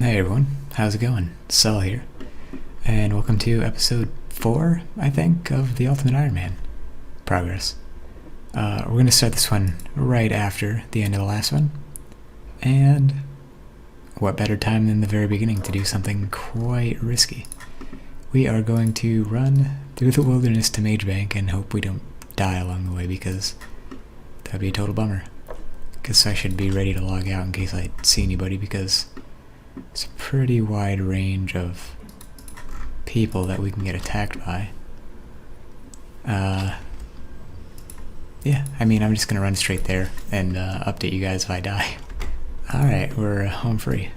Hey everyone, how's it going? Cell here, and welcome to episode 4, I think, of the Ultimate Ironman progress. We're going to start this one right after the end of the last one, and what better time than the very beginning to do something quite risky. We are going to run through the wilderness to Magebank and hope we don't die along the way, because that would be a total bummer. Guess I should be ready to log out in case I see anybody, because it's a pretty wide range of people that we can get attacked by. Yeah, I mean, I'm just gonna run straight there and update you guys if I die. Alright, we're home free.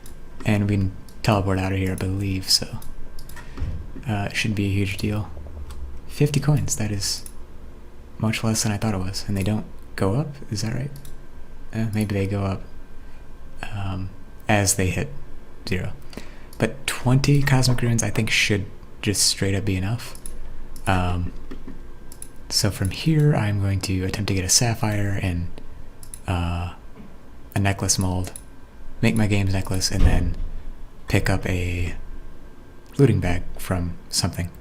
And we can teleport out of here, I believe, so it shouldn't be a huge deal. 50 coins, that is much less than I thought it was. And they don't go up, is that right? Maybe they go up as they hit 0. But 20 cosmic runes I think should just straight up be enough. So from here I'm going to attempt to get a sapphire and a necklace mold, make my games necklace, and then pick up a looting bag from something.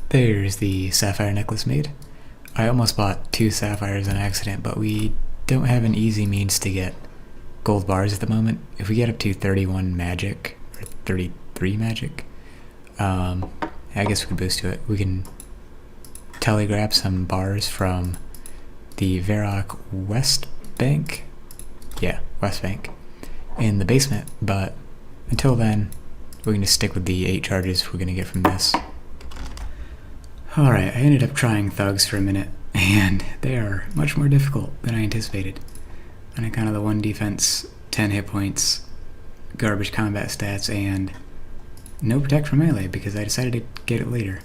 There's the sapphire necklace made. I almost bought 2 sapphires on accident, but we don't have an easy means to get gold bars at the moment. If we get up to 31 magic, or 33 magic, I guess we could boost to it. We can telegraph some bars from the Varrock West Bank. Yeah, West Bank. In the basement, but until then, we're going to stick with the 8 charges we're going to get from this. Alright, I ended up trying thugs for a minute, and they are much more difficult than I anticipated. And I kind of the 1 defense, 10 hit points, garbage combat stats, and no protect from melee because I decided to get it later.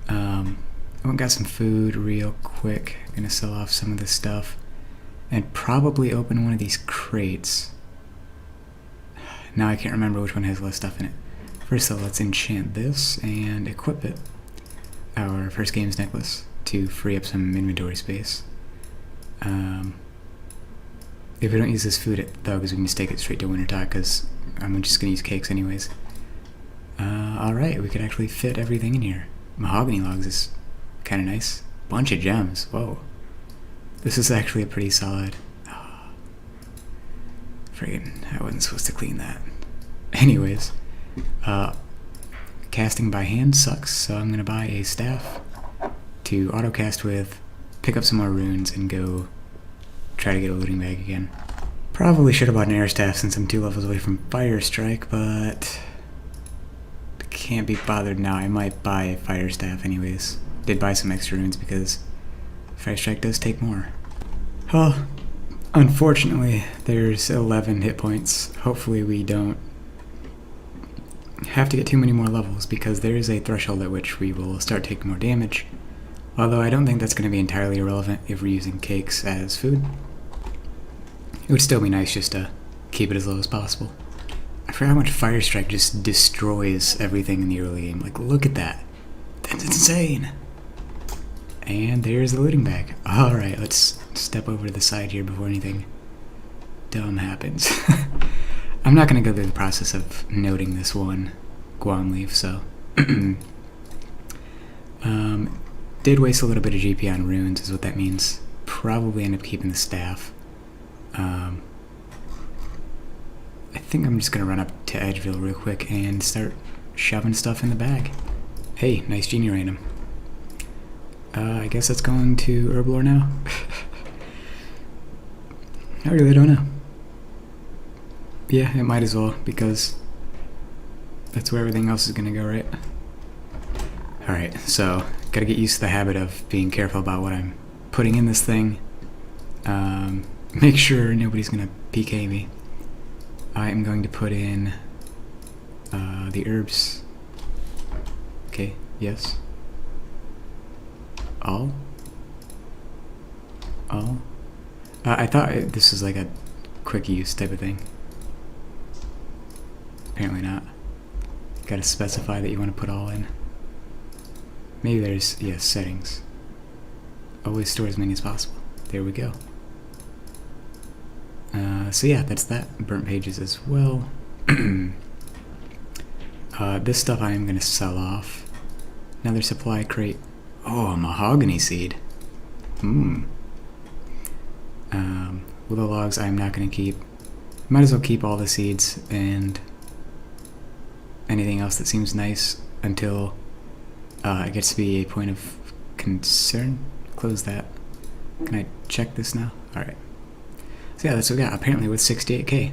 I went and got some food real quick. I'm gonna sell off some of this stuff and probably open one of these crates. Now I can't remember which one has less stuff in it. First though, let's enchant this and equip it. Our first game's necklace to free up some inventory space. If we don't use this food at Thugs, we can just take it straight to Wintertodt, because I'm just going to use cakes anyways. Alright, we could actually fit everything in here. Mahogany logs is kind of nice. Bunch of gems, whoa. This is actually a pretty solid... Oh, friggin', I wasn't supposed to clean that. Anyways, casting by hand sucks, so I'm going to buy a staff to auto-cast with, pick up some more runes, and go try to get a looting bag again. Probably should have bought an air staff since I'm 2 levels away from Fire Strike, but can't be bothered now. I might buy a Fire Staff anyways. Did buy some extra runes because Fire Strike does take more. Oh, unfortunately, there's 11 hit points. Hopefully we don't have to get too many more levels, because there is a threshold at which we will start taking more damage. Although I don't think that's going to be entirely irrelevant if we're using cakes as food. It would still be nice just to keep it as low as possible. I forgot how much Fire Strike just destroys everything in the early game. Like, look at that. That's insane. And there's the looting bag. Alright, let's step over to the side here before anything dumb happens. I'm not going to go through the process of noting this one Guam leaf, so... did waste a little bit of GP on runes, is what that means. Probably end up keeping the staff. I think I'm just gonna run up to Edgeville real quick and start shoving stuff in the bag. Hey, nice genie random. I guess that's going to Herblore now. I really don't know. Yeah, it might as well, because that's where everything else is gonna go, right? Alright, so gotta get used to the habit of being careful about what I'm putting in this thing. Make sure nobody's gonna PK me. I am going to put in the herbs. Okay, yes. All? I thought this was like a quick use type of thing. Apparently not. Gotta specify that you want to put all in. Maybe there's, yes, settings. Always store as many as possible. There we go. So yeah, that's that. Burnt pages as well. This stuff I am going to sell off. Another supply crate. Oh, a mahogany seed. Willow logs I'm not going to keep. Might as well keep all the seeds and anything else that seems nice until it gets to be a point of concern. Close that. Can I check this now? Alright. So yeah, that's what we got. Apparently with 68k.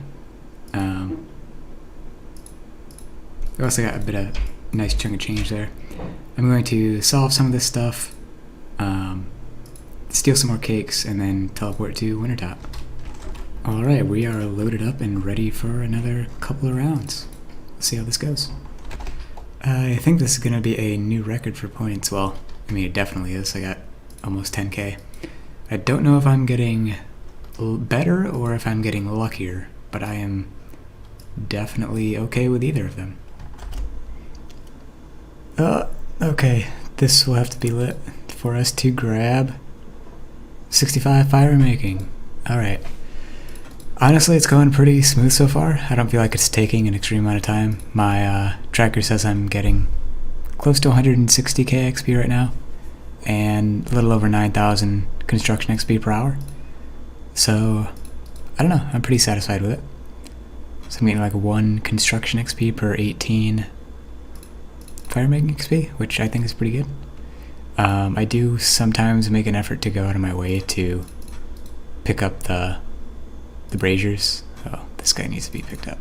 We also got a bit of nice chunk of change there. I'm going to solve some of this stuff, steal some more cakes, and then teleport to Wintertodt. Alright, we are loaded up and ready for another couple of rounds. Let's see how this goes. I think this is going to be a new record for points. Well, I mean, it definitely is. I got almost 10k. I don't know if I'm getting better or if I'm getting luckier, but I am definitely okay with either of them. Okay, this will have to be lit for us to grab 65 fire making. Alright. Honestly, it's going pretty smooth so far. I don't feel like it's taking an extreme amount of time. My tracker says I'm getting close to 160k XP right now, and a little over 9,000 construction XP per hour. So, I don't know, I'm pretty satisfied with it. So I'm getting like 1 construction XP per 18 fire making XP, which I think is pretty good. I do sometimes make an effort to go out of my way to pick up the braziers. Oh, this guy needs to be picked up.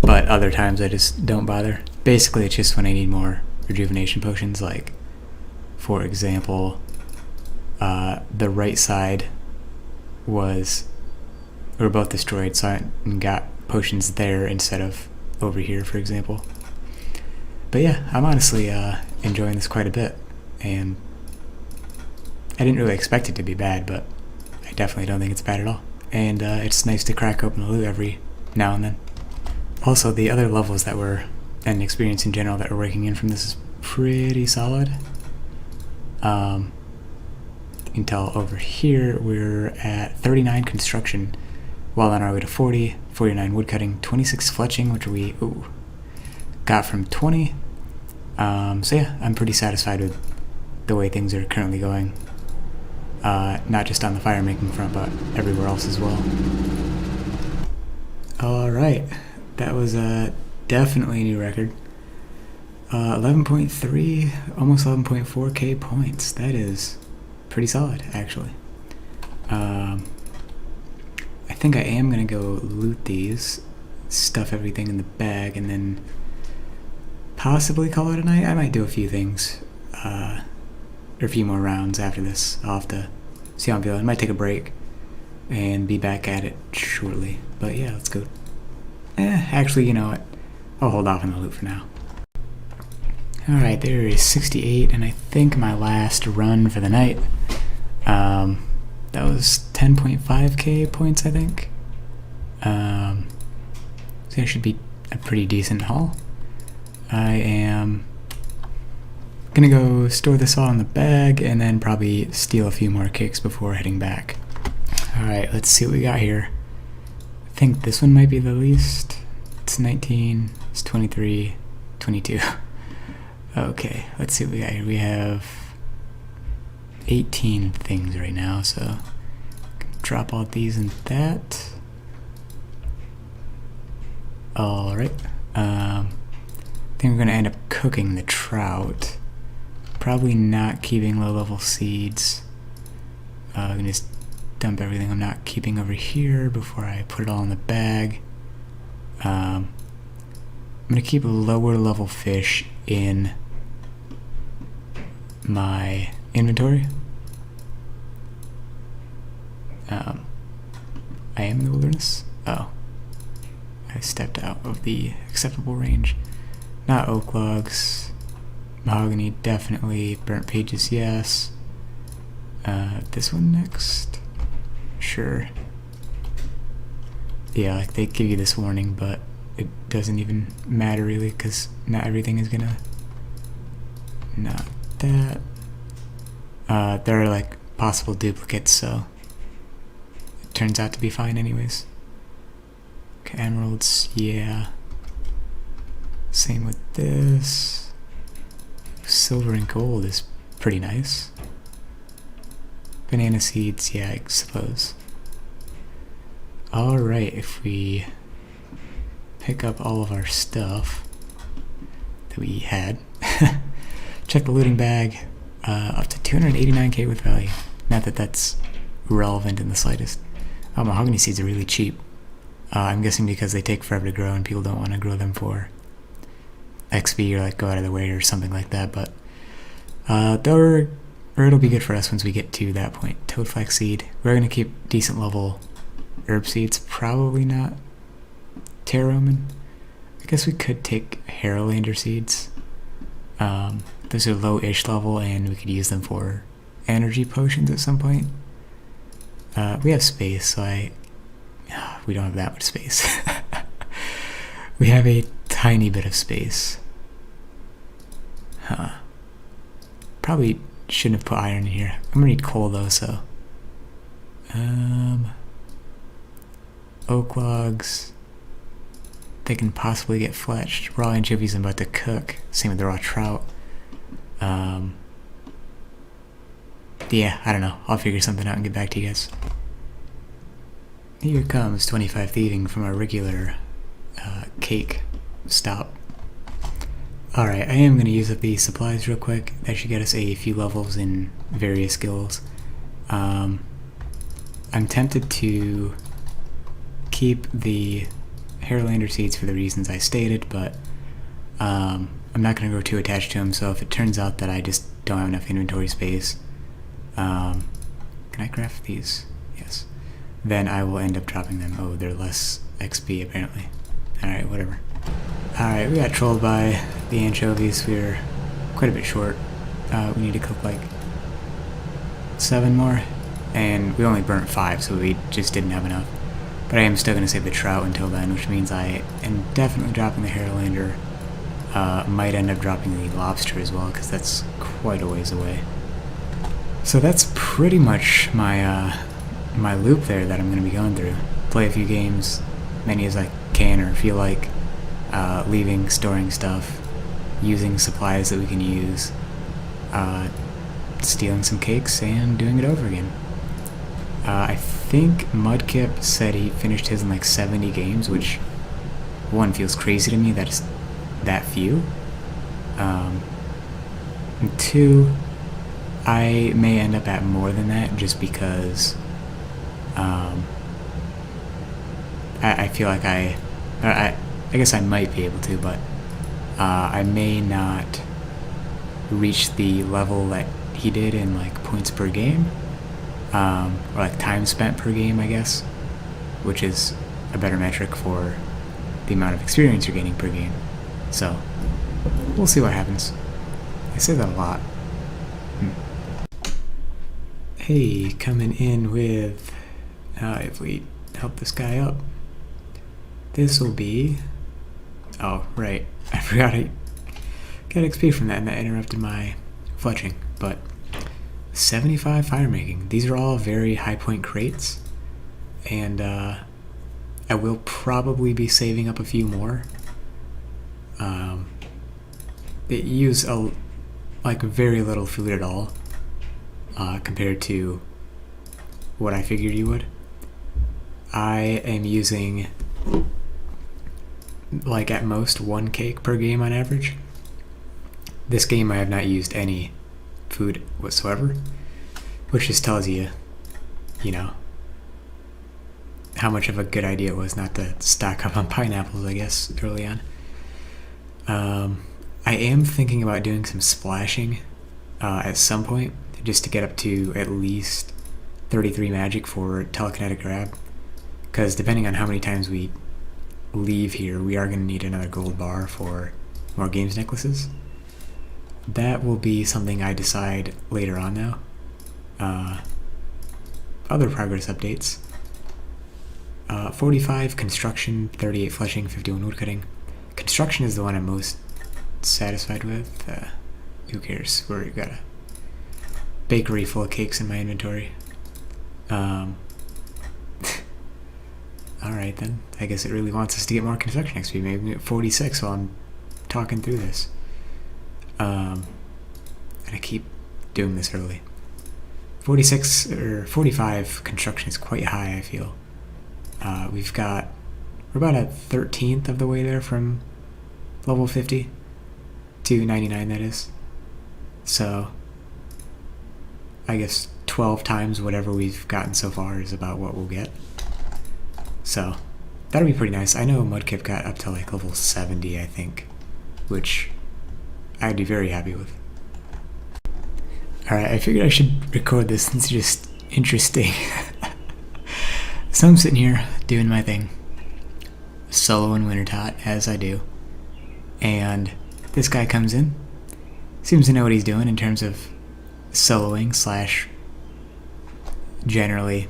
But other times I just don't bother. Basically, it's just when I need more rejuvenation potions, like, for example, the right side we were both destroyed, so I got potions there instead of over here, for example. But yeah, I'm honestly enjoying this quite a bit, and I didn't really expect it to be bad, but I definitely don't think it's bad at all. And it's nice to crack open the loot every now and then. Also, the other levels that we're, and experience in general that we're raking in from this is pretty solid. You can tell over here we're at 39 construction, well on our way to 40, 49 woodcutting, 26 fletching, which we got from 20. So yeah, I'm pretty satisfied with the way things are currently going. Not just on the fire making front, but everywhere else as well. Alright, that was definitely a new record. 11.3, almost 11.4k points. That is pretty solid, actually. I think I am going to go loot these, stuff everything in the bag, and then possibly call it a night. I might do a few things, or a few more rounds after this. I'll have to see how I'm feeling. I might take a break and be back at it shortly. But yeah, let's go. Actually, you know what? I'll hold off on the loot for now. Alright, there is 68, and I think my last run for the night, that was 10.5k points, I think. So that should be a pretty decent haul. I am gonna go store this all in the bag and then probably steal a few more cakes before heading back. Alright, let's see what we got here. I think this one might be the least. It's 19, it's 23, 22. Okay, let's see what we got here. We have 18 things right now, so drop all these and that. Alright, I think we're going to end up cooking the trout. Probably not keeping low-level seeds. I'm going to just dump everything I'm not keeping over here before I put it all in the bag. I'm going to keep lower-level fish in my inventory. I am in the wilderness. Oh. I stepped out of the acceptable range. Not oak logs. Mahogany, definitely. Burnt pages, yes. This one next? Sure. Yeah, like they give you this warning, but it doesn't even matter really, because not everything is gonna... Not that. There are like possible duplicates, so it turns out to be fine anyways. emeralds, yeah. Same with this. Silver and gold is pretty nice. Banana seeds, yeah, I suppose. Alright, if we pick up all of our stuff that we had, check the looting bag, up to 289k with value. Not that that's relevant in the slightest. Oh, mahogany seeds are really cheap. I'm guessing because they take forever to grow and people don't want to grow them for XP or like go out of the way or something like that, but it'll be good for us once we get to that point. Toad flax seed. We're going to keep decent level herb seeds. Probably not Terroman. I guess we could take Harrowlander seeds. Those are low-ish level and we could use them for energy potions at some point. We have space, so we don't have that much space. We have a tiny bit of space. Huh. Probably shouldn't have put iron in here. I'm gonna need coal though, so. Oak logs. They can possibly get fletched. Raw anchovies I'm about to cook. Same with the raw trout. Yeah, I don't know. I'll figure something out and get back to you guys. Here comes 25 thieving from our regular cake stop. Alright, I am going to use up these supplies real quick. That should get us a few levels in various skills. I'm tempted to keep the Harrowlander seeds for the reasons I stated, but I'm not going to grow too attached to them, so if it turns out that I just don't have enough inventory space, can I craft these? Yes. Then I will end up dropping them. Oh, they're less XP apparently. Alright, whatever. Alright, we got trolled by the anchovies. We're quite a bit short. We need to cook like 7 more, and we only burnt 5, so we just didn't have enough. But I am still going to save the trout until then, which means I am definitely dropping the Harrowlander. Might end up dropping the lobster as well, because that's quite a ways away. So that's pretty much my my loop there that I'm going to be going through. Play a few games, many as I can or feel like, leaving, storing stuff, using supplies that we can use, stealing some cakes, and doing it over again. I think Mudkip said he finished his in like 70 games, which, one, feels crazy to me that it's that few. And two, I may end up at more than that just because I feel like I guess I might be able to, but I may not reach the level that he did in like points per game, or like time spent per game, I guess, which is a better metric for the amount of experience you're gaining per game. So we'll see what happens. I say that a lot. Hey, coming in with, if we help this guy up, this will be, oh right, I forgot I got XP from that and that interrupted my fletching, but 75 fire making. These are all very high point crates, and I will probably be saving up a few more. They use like very little food at all, compared to what I figured you would. I am using like at most 1 cake per game on average. This game I have not used any food whatsoever, which just tells you, you know, how much of a good idea it was not to stock up on pineapples, I guess, early on. I am thinking about doing some splashing at some point, just to get up to at least 33 magic for telekinetic grab, because depending on how many times we leave here, we are going to need another gold bar for more games necklaces. That will be something I decide later on now. Other progress updates. 45 construction, 38 fleshing, 51 woodcutting. Construction is the one I'm most satisfied with. Who cares? We've got a bakery full of cakes in my inventory. Alright then. I guess it really wants us to get more construction XP. Maybe at 46 while I'm talking through this. And I keep doing this early. 46 or 45 construction is quite high, I feel. We're about a 13th of the way there from level 50 to 99, that is. So I guess 12 times whatever we've gotten so far is about what we'll get. So that'll be pretty nice. I know Mudkip got up to like level 70, I think, which I'd be very happy with. Alright, I figured I should record this since it's just interesting. So I'm sitting here doing my thing, solo in Wintertodt, as I do, and this guy comes in, seems to know what he's doing in terms of soloing slash generally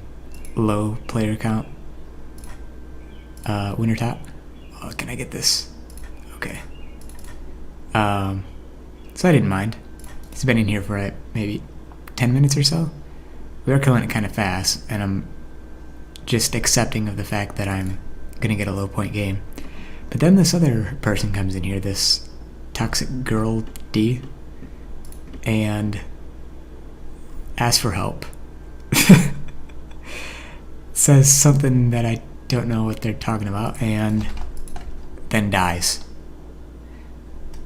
low player count Wintertodt. Oh, can I get this? Okay. So I didn't mind. He's been in here for maybe 10 minutes or so. We are killing it kind of fast, and I'm just accepting of the fact that I'm gonna get a low point game. But then this other person comes in here, this toxic girl D, and asks for help. Says something that I don't know what they're talking about, and then dies.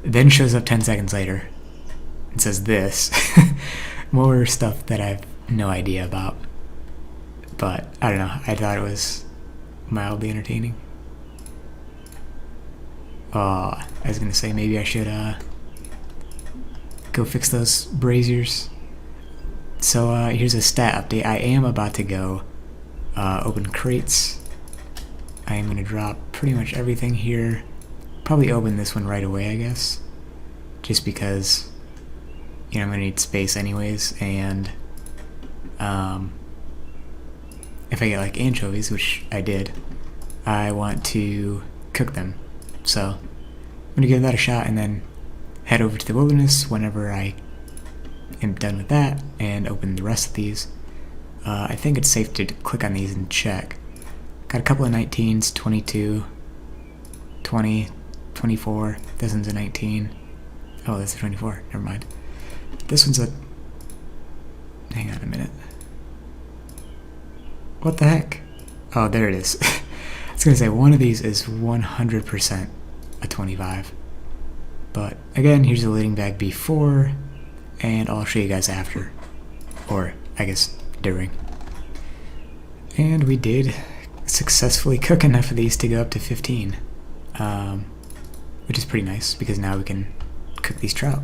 Then shows up 10 seconds later and says this. More stuff that I have no idea about. But I don't know, I thought it was mildly entertaining. I was gonna say maybe I should go fix those braziers. So here's a stat update. I am about to go open crates. I am gonna drop pretty much everything here. Probably open this one right away, I guess, just because, you know, I'm gonna need space anyways. And if I get like anchovies, which I did, I want to cook them. So I'm gonna give that a shot and then head over to the wilderness whenever I am done with that and open the rest of these. I think it's safe to click on these and check. Got a couple of 19s, 22, 20, 24. This one's a 19. Oh, that's a 24. Never mind. This one's a... Hang on a minute. What the heck? Oh, there it is. I was gonna say one of these is 100% a 25. But again, here's the leading bag before, and I'll show you guys after. Or, I guess, during. And we did successfully cook enough of these to go up to 15. Which is pretty nice, because now we can cook these trout,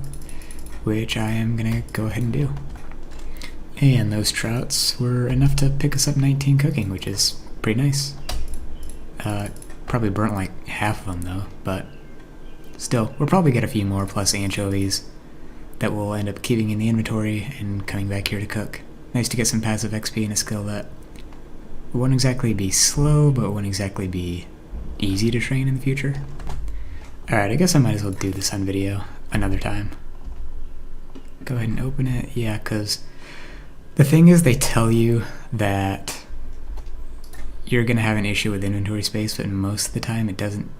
which I am gonna go ahead and do. And those trouts were enough to pick us up 19 cooking, which is pretty nice. Probably burnt like half of them though, but still, we'll probably get a few more plus anchovies that we'll end up keeping in the inventory and coming back here to cook. Nice to get some passive XP and a skill that won't exactly be slow, but won't exactly be easy to train in the future. Alright, I guess I might as well do this on video another time. Go ahead and open it. Yeah, because the thing is, they tell you that you're going to have an issue with inventory space, but most of the time it doesn't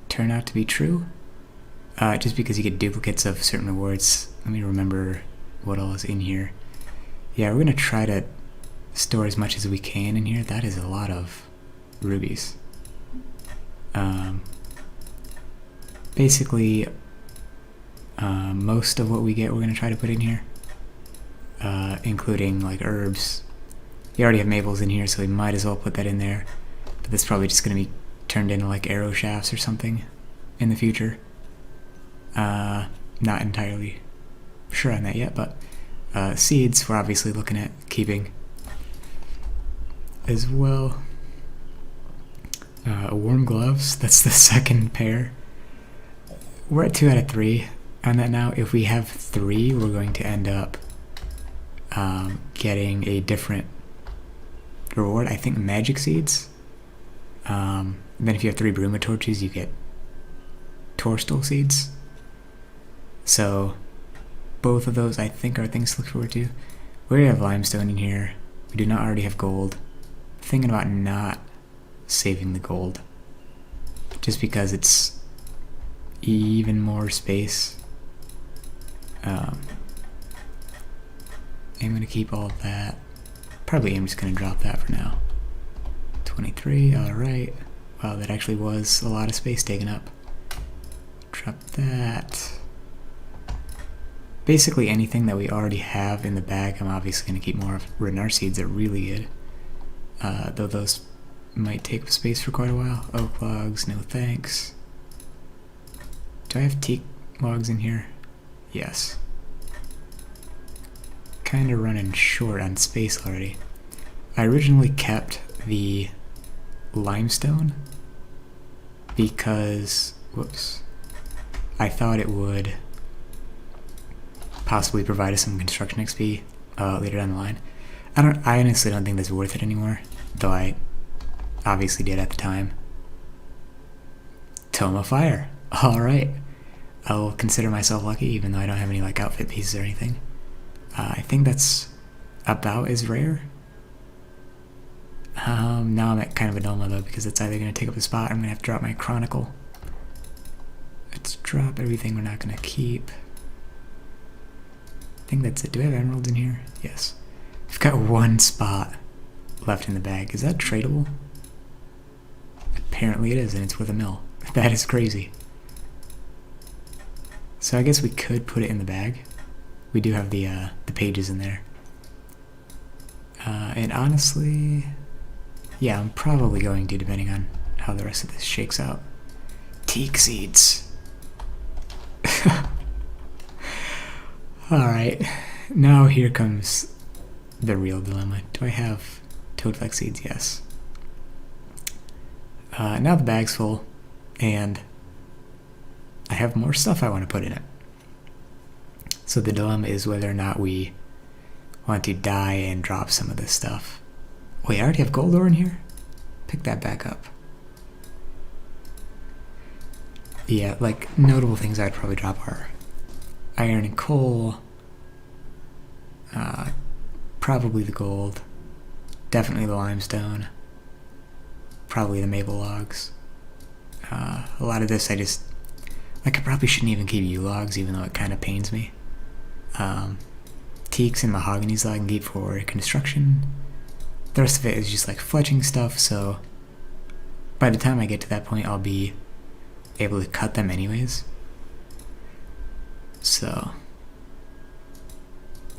turn out to be true. Just because you get duplicates of certain rewards. Let me remember what all is in here. Yeah, we're going to try to store as much as we can in here. That is a lot of rubies. Basically, most of what we get we're going to try to put in here. Including like herbs. You already have maples in here, so we might as well put that in there. But that's probably just going to be turned into like arrow shafts or something in the future. Not entirely sure on that yet, but seeds we're obviously looking at keeping as well. Warm gloves, that's the second pair. We're at 2 out of 3 on that now. If we have 3, we're going to end up getting a different reward. I think magic seeds. Then if you have 3 bruma torches, you get torstal seeds. So both of those I think are things to look forward to. We already have limestone in here. We do not already have gold. Thinking about not saving the gold, just because it's even more space. I'm gonna keep all of that. Probably I'm just gonna drop that for now. 23, alright. Wow, that actually was a lot of space taken up. Drop that. Basically anything that we already have in the bag, I'm obviously gonna keep more of. Renard seeds are really good. Though those might take up space for quite a while. Oak logs, no thanks. Do I have teak logs in here? Yes. Kinda running short on space already. I originally kept the limestone because, whoops, I thought it would possibly provide us some construction XP later down the line. I honestly don't think that's worth it anymore, though I obviously did at the time. Tome of Fire. Alright. I'll consider myself lucky, even though I don't have any like outfit pieces or anything. I think that's about as rare. Now I'm at kind of a dilemma though, because it's either going to take up a spot or I'm going to have to drop my Chronicle. Let's drop everything we're not going to keep. I think that's it. Do I have emeralds in here? Yes. I've got one spot left in the bag. Is that tradable? Apparently it is, and it's with a mill. That is crazy. So I guess we could put it in the bag. We do have the pages in there. And honestly, yeah, I'm probably going to, depending on how the rest of this shakes out. Teak seeds. Alright, now here comes the real dilemma. Do I have toadflax seeds? Yes. Now the bag's full, and I have more stuff I want to put in it. So the dilemma is whether or not we want to die and drop some of this stuff. Wait, I already have gold ore in here? Pick that back up. Yeah, like, notable things I'd probably drop are iron and coal, probably the gold, definitely the limestone, probably the maple logs. A lot of this I probably shouldn't even keep yew logs, even though it kind of pains me. Teaks and mahoganies that I can keep for construction. The rest of it is just like fletching stuff, so by the time I get to that point I'll be able to cut them anyways. So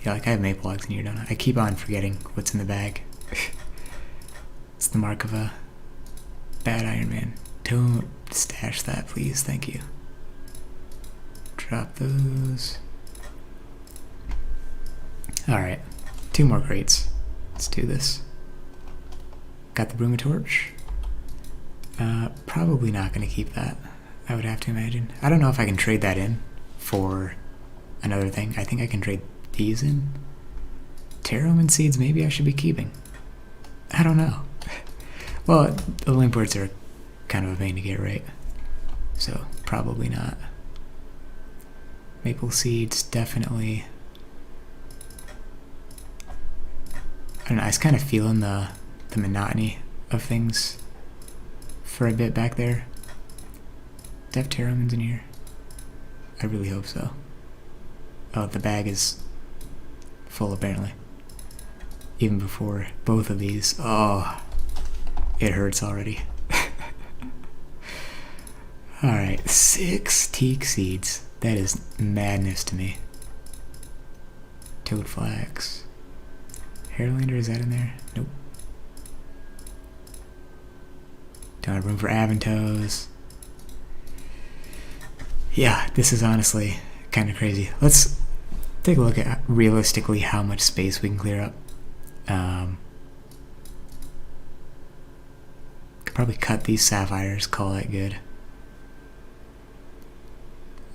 yeah, like I have maple logs in here, don't I? I keep on forgetting what's in the bag. It's the mark of a bad Ironman. Don't stash that, please, thank you. Drop those. Alright, 2 more crates. Let's do this. Got the Bruma torch. Probably not going to keep that, I would have to imagine. I don't know if I can trade that in for another thing. I think I can trade these in. Terroman seeds maybe I should be keeping. I don't know. Well, the limpworts are kind of a pain to get right, so probably not. Maple seeds, definitely. I don't know, I was kind of feeling the monotony of things for a bit back there. Do I have Terramans in here? I really hope so. Oh, the bag is full apparently. Even before both of these. Oh, it hurts already. Alright, 6 teak seeds. That is madness to me. Toadflax. Hairlander, is that in there? Nope. Don't have room for Aventos. Yeah, this is honestly kind of crazy. Let's take a look at realistically how much space we can clear up. Could probably cut these sapphires, call that good.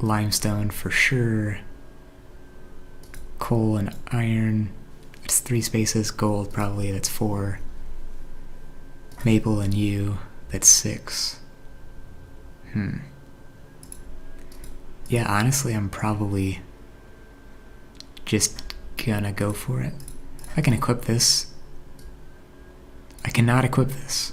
Limestone for sure. Coal and iron. It's 3 spaces. Gold probably, that's 4. Maple and yew, that's 6. Yeah, honestly, I'm probably just gonna go for it. I can equip this. I cannot equip this.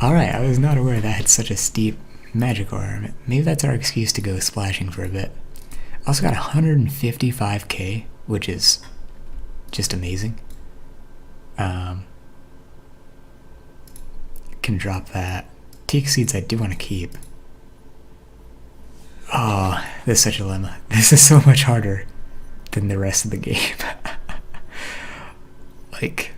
Alright, I was not aware that had such a steep magic aura. Maybe that's our excuse to go splashing for a bit. Also got 155k, which is just amazing. Can drop that. Teak seeds I do want to keep. Oh, this is such a dilemma. This is so much harder than the rest of the game. Like,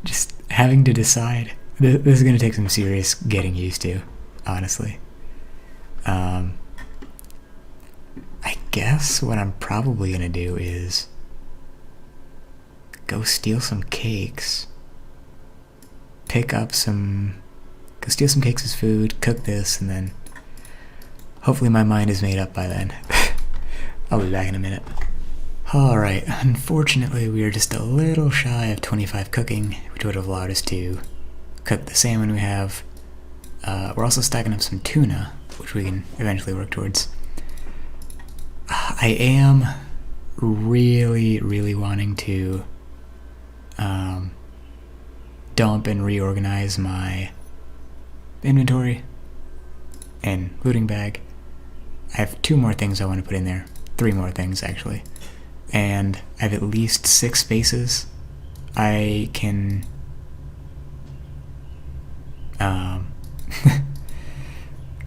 just having to decide. This is going to take some serious getting used to, honestly. I guess what I'm probably going to do is go steal some cakes. Go steal some cakes as food, cook this, and then hopefully my mind is made up by then. I'll be back in a minute. Alright, unfortunately we are just a little shy of 25 cooking, which would have allowed us to cook the salmon we have. We're also stacking up some tuna, which we can eventually work towards. I am really wanting to dump and reorganize my inventory and looting bag. I have 2 more things I want to put in there. 3 more things, actually. And I have at least 6 spaces I can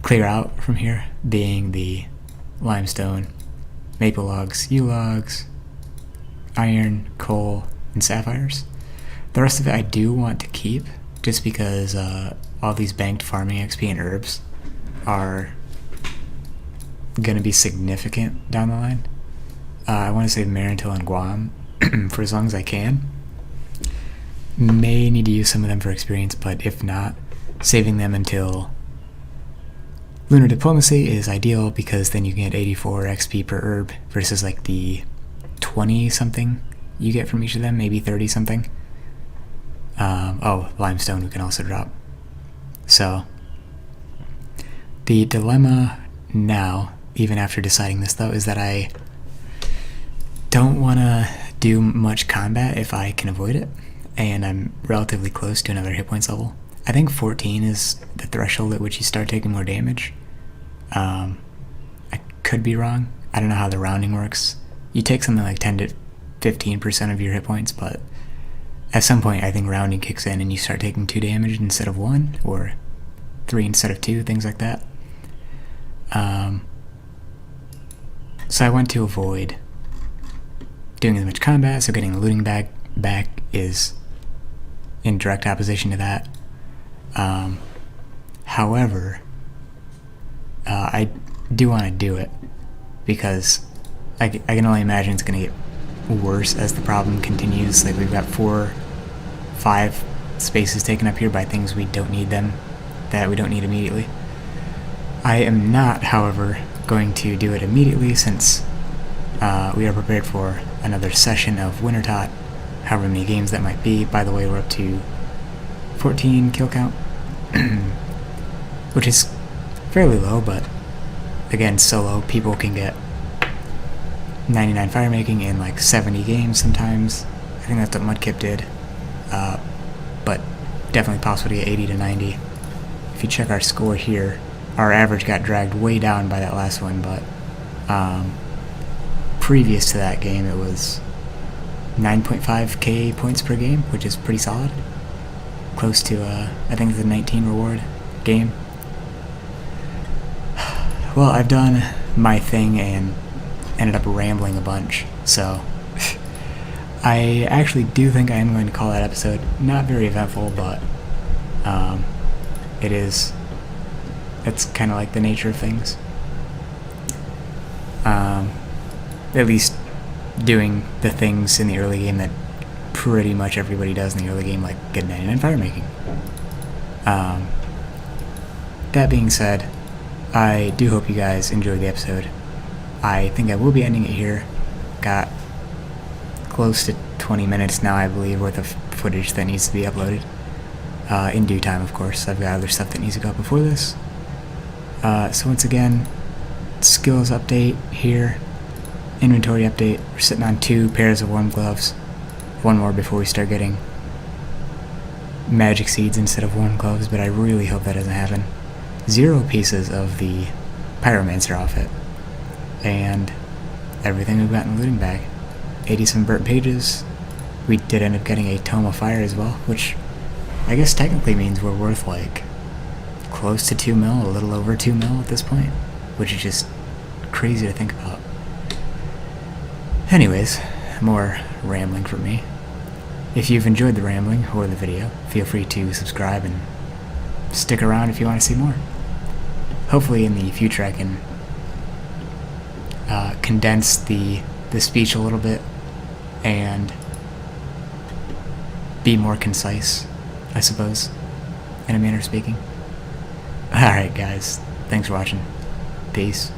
clear out from here, being the limestone, maple logs, yew logs, iron, coal, and sapphires. The rest of it I do want to keep, just because all these banked farming XP and herbs are gonna be significant down the line. I want to save Marintil and Guam for as long as I can. May need to use some of them for experience, but if not, saving them until Lunar Diplomacy is ideal, because then you can get 84 XP per herb versus like the 20 something you get from each of them, maybe 30 something. Oh, limestone we can also drop. So the dilemma now, even after deciding this though, is that I don't want to do much combat if I can avoid it, and I'm relatively close to another hit points level. I think 14 is the threshold at which you start taking more damage. I could be wrong. I don't know how the rounding works. You take something like 10 to 15% of your hit points, but at some point I think rounding kicks in and you start taking 2 damage instead of 1, or 3 instead of 2, things like that. So I want to avoid doing as much combat, so getting the looting bag back is in direct opposition to that. However, I do want to do it, because I can only imagine it's going to get worse as the problem continues. Like, we've got 4-5 spaces taken up here by things we don't need that we don't need immediately. I am not, however, going to do it immediately, since we are prepared for another session of Wintertodt, however many games that might be. By the way, we're up to 14 kill count, which is fairly low, but again, so low people can get 99 fire making in like 70 games sometimes. I think that's what Mudkip did, but definitely possible to get 80 to 90. If you check our score here, our average got dragged way down by that last one, but previous to that game it was 9.5k points per game, which is pretty solid. Close to, I think the 19 reward game. Well, I've done my thing and ended up rambling a bunch, so I actually do think I am going to call that episode not very eventful, but that's kind of like the nature of things. At least doing the things in the early game that pretty much everybody does in the early game, like get 99 fire making. That being said, I do hope you guys enjoyed the episode. I think I will be ending it here. Got close to 20 minutes now, I believe, worth of footage that needs to be uploaded. In due time, of course. I've got other stuff that needs to go up before this. So once again, skills update here. Inventory update. We're sitting on 2 pairs of warm gloves. 1 more before we start getting magic seeds instead of warm gloves, but I really hope that doesn't happen. 0 pieces of the pyromancer outfit, and everything we've got in the looting bag. 87 burnt pages. We did end up getting a tome of fire as well, which I guess technically means we're worth like close to 2 mil, a little over 2 mil at this point, which is just crazy to think about. Anyways, more rambling from me. If you've enjoyed the rambling or the video, feel free to subscribe and stick around if you want to see more. Hopefully in the future I can condense the speech a little bit and be more concise, I suppose, in a manner of speaking. Alright guys, thanks for watching. Peace.